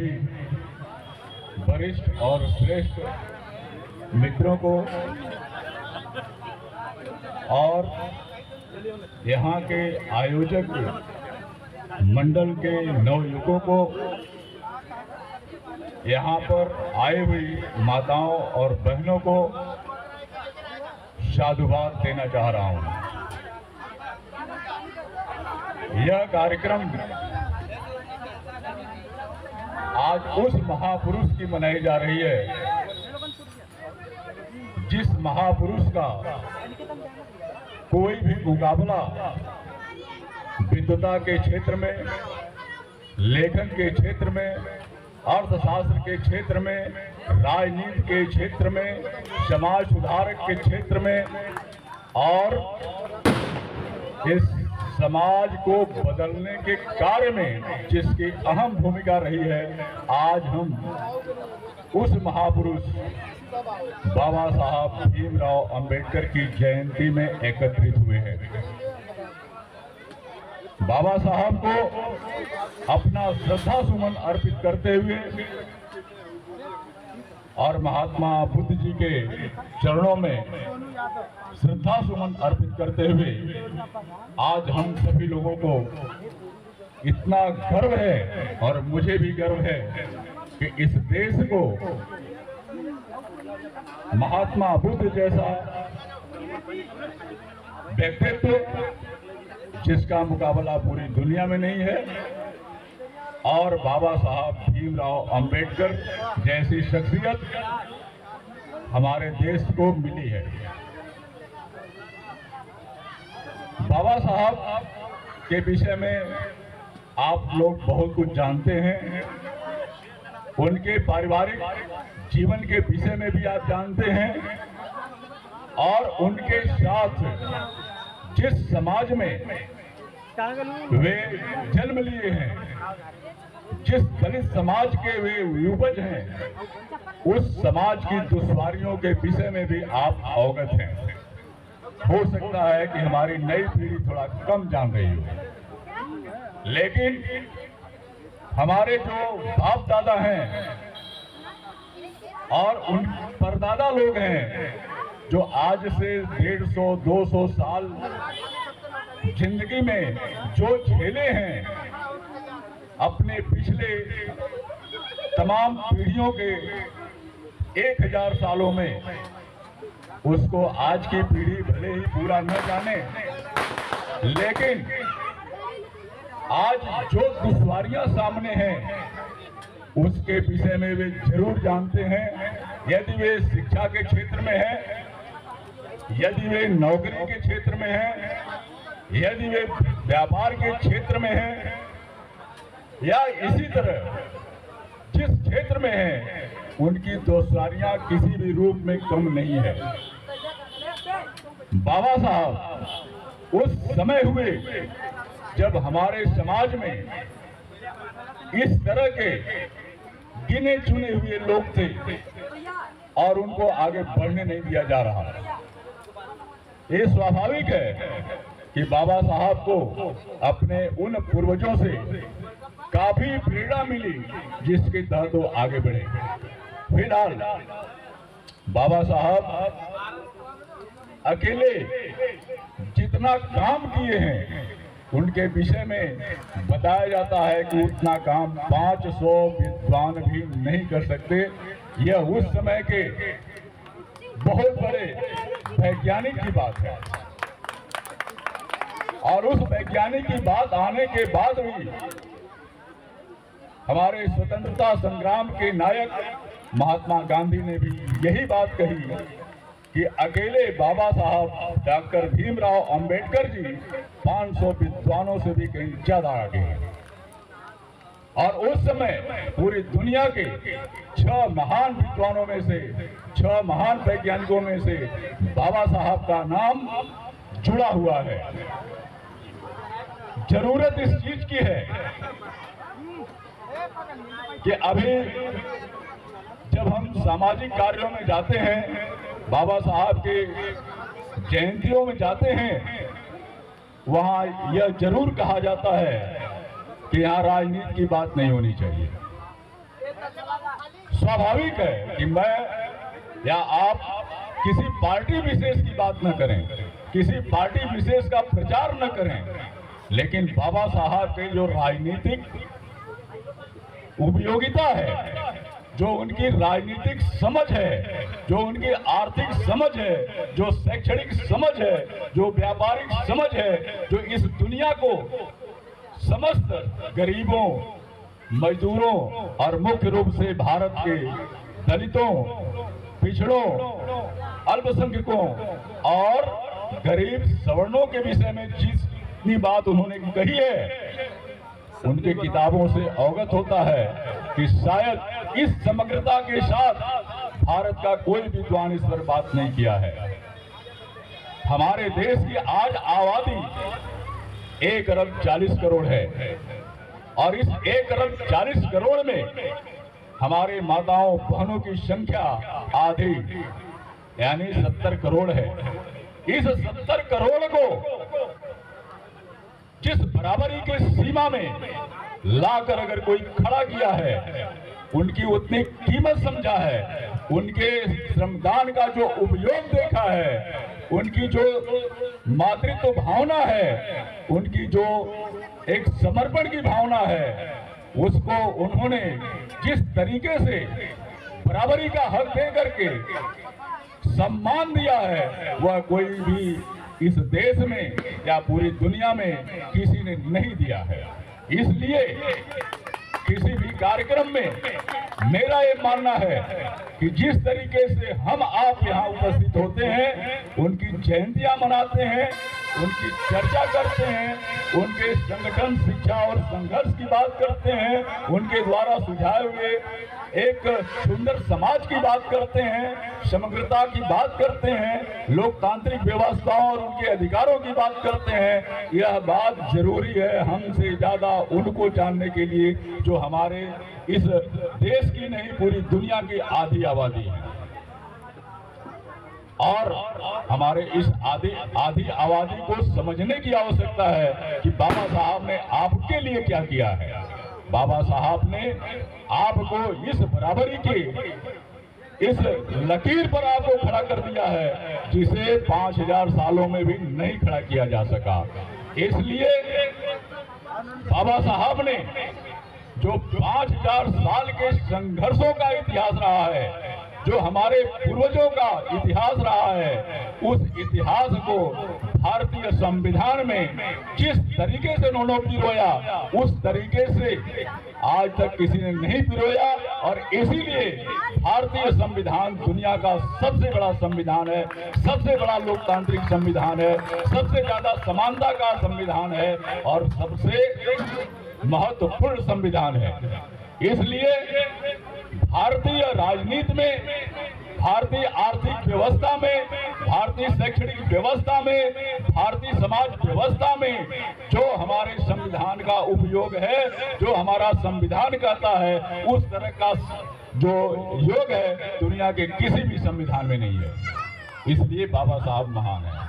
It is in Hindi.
सभी वरिष्ठ और श्रेष्ठ मित्रों को और यहाँ के आयोजक मंडल के नवयुवकों को, यहाँ पर आई हुई माताओं और बहनों को साधुवाद देना चाह रहा हूँ। यह कार्यक्रम आज उस महापुरुष की मनाई जा रही है जिस महापुरुष का कोई भी मुकाबला विद्वता के क्षेत्र में, लेखन के क्षेत्र में, अर्थशास्त्र के क्षेत्र में, राजनीति के क्षेत्र में, समाज सुधारक के क्षेत्र में और इस समाज को बदलने के कार्य में जिसकी अहम भूमिका रही है, आज हम उस महापुरुष बाबा साहब भीमराव अंबेडकर की जयंती में एकत्रित हुए हैं। बाबा साहब को अपना श्रद्धा सुमन अर्पित करते हुए और महात्मा बुद्ध जी के चरणों में श्रद्धा सुमन अर्पित करते हुए आज हम सभी लोगों को इतना गर्व है और मुझे भी गर्व है कि इस देश को महात्मा बुद्ध जैसा व्यक्तित्व जिसका मुकाबला पूरी दुनिया में नहीं है और बाबा साहब भीमराव अंबेडकर जैसी शख्सियत हमारे देश को मिली है। बाबा साहब के विषय में आप लोग बहुत कुछ जानते हैं, उनके पारिवारिक जीवन के विषय में भी आप जानते हैं और उनके साथ जिस समाज में वे जन्म लिए हैं, जिस दलित समाज के वे युवज हैं, उस समाज की दुश्वारियों के विषय में भी आप अवगत हैं। हो सकता है कि हमारी नई पीढ़ी थोड़ा कम जान रही हो, लेकिन हमारे जो बाप दादा हैं और उन परदादा लोग हैं जो आज से 150-200 साल जिंदगी में जो झेले हैं, अपने पिछले तमाम पीढ़ियों के 1000 सालों में, उसको आज की पीढ़ी भले ही पूरा न जाने, लेकिन आज जो दुश्वारियां सामने हैं उसके विषय में वे जरूर जानते हैं। यदि वे शिक्षा के क्षेत्र में है, यदि वे नौकरी के क्षेत्र में है, यदि वे व्यापार के क्षेत्र में है या इसी तरह जिस क्षेत्र में है, उनकी दुश्वारियां किसी भी रूप में कम नहीं है। बाबा साहब उस समय हुए जब हमारे समाज में इस तरह के गिने चुने हुए लोग थे और उनको आगे बढ़ने नहीं दिया जा रहा। ये स्वाभाविक है कि बाबा साहब को अपने उन पूर्वजों से काफी प्रेरणा मिली जिसके तहत वो आगे बढ़े। फिलहाल बाबा साहब अकेले जितना काम किए हैं उनके विषय में बताया जाता है कि उतना काम 500 विद्वान भी नहीं कर सकते। यह उस समय के बहुत बड़े वैज्ञानिक की बात है और उस वैज्ञानिक की बात आने के बाद भी हमारे स्वतंत्रता संग्राम के नायक महात्मा गांधी ने भी यही बात कही कि अकेले बाबा साहब डॉक्टर भीमराव अंबेडकर जी 500 विद्वानों से भी कहीं ज्यादा आगे हैं। और उस समय पूरी दुनिया के 6 महान विद्वानों में से, 6 महान वैज्ञानिकों में से बाबा साहब का नाम जुड़ा हुआ है। जरूरत इस चीज की है कि अभी जब हम सामाजिक कार्यों में जाते हैं, बाबा साहब के जयंतियों में जाते हैं, वहां यह जरूर कहा जाता है कि यहाँ राजनीति की बात नहीं होनी चाहिए। स्वाभाविक है कि मैं या आप किसी पार्टी विशेष की बात न करें, किसी पार्टी विशेष का प्रचार न करें, लेकिन बाबा साहब के जो राजनीतिक उपयोगिता है, जो उनकी राजनीतिक समझ है, जो उनकी आर्थिक समझ है, जो शैक्षणिक समझ है, जो व्यापारिक समझ है, जो इस दुनिया को समस्त गरीबों, मजदूरों और मुख्य रूप से भारत के दलितों, पिछड़ों, अल्पसंख्यकों और गरीब सवर्णों के विषय में जितनी बात उन्होंने कही है, उनके किताबों से अवगत होता है कि शायद इस समग्रता के साथ भारत का कोई विद्वान इस पर बात नहीं किया है। हमारे देश की आज आबादी 1 अरब 40 करोड़ है और इस 1 अरब 40 करोड़ में हमारे माताओं बहनों की संख्या आधी यानी 70 करोड़ है। इस 70 करोड़ को जिस बराबरी के सीमा में लाकर अगर कोई खड़ा किया है, उनकी उतनी कीमत समझा है, उनके श्रमदान का जो उपयोग देखा है, उनकी जो मातृत्व भावना है, उनकी जो एक समर्पण की भावना है, उसको उन्होंने जिस तरीके से बराबरी का हक दे करके सम्मान दिया है, वह कोई भी इस देश में या पूरी दुनिया में किसी ने नहीं दिया है। इसलिए किसी भी कार्यक्रम में मेरा ये मानना है कि जिस तरीके से हम आप यहाँ उपस्थित होते हैं, उनकी जयंतियां मनाते हैं, उनकी चर्चा करते हैं, उनके संगठन, शिक्षा और संघर्ष की बात करते हैं, उनके द्वारा सुझाए हुए एक सुंदर समाज की बात करते हैं, समग्रता की बात करते हैं, लोकतांत्रिक व्यवस्थाओं और उनके अधिकारों की बात करते हैं, यह बात जरूरी है हमसे ज्यादा उनको जानने के लिए जो हमारे इस देश की नहीं पूरी दुनिया की आधी आबादी है। और हमारे इस आधी आबादी को समझने की आवश्यकता है कि बाबा साहब ने आपके लिए क्या किया है। बाबा साहब ने आपको इस बराबरी की इस लकीर पर आपको खड़ा कर दिया है जिसे 5000 सालों में भी नहीं खड़ा किया जा सका। इसलिए बाबा साहब ने जो 5000 साल के संघर्षों का इतिहास रहा है, जो हमारे पूर्वजों का इतिहास रहा है, उस इतिहास को भारतीय संविधान में जिस तरीके से उन्होंने पिरोया, उस तरीके से आज तक किसी ने नहीं पिरोया। और इसीलिए भारतीय संविधान दुनिया का सबसे बड़ा संविधान है, सबसे बड़ा लोकतांत्रिक संविधान है, सबसे ज्यादा समानता का संविधान है और सबसे महत्वपूर्ण संविधान है। इसलिए भारतीय राजनीति में, भारतीय आर्थिक व्यवस्था में, भारतीय शैक्षणिक व्यवस्था में, भारतीय समाज व्यवस्था में जो हमारे संविधान का उपयोग है, जो हमारा संविधान कहता है, उस तरह का जो योग है दुनिया के किसी भी संविधान में नहीं है। इसलिए बाबा साहब महान है।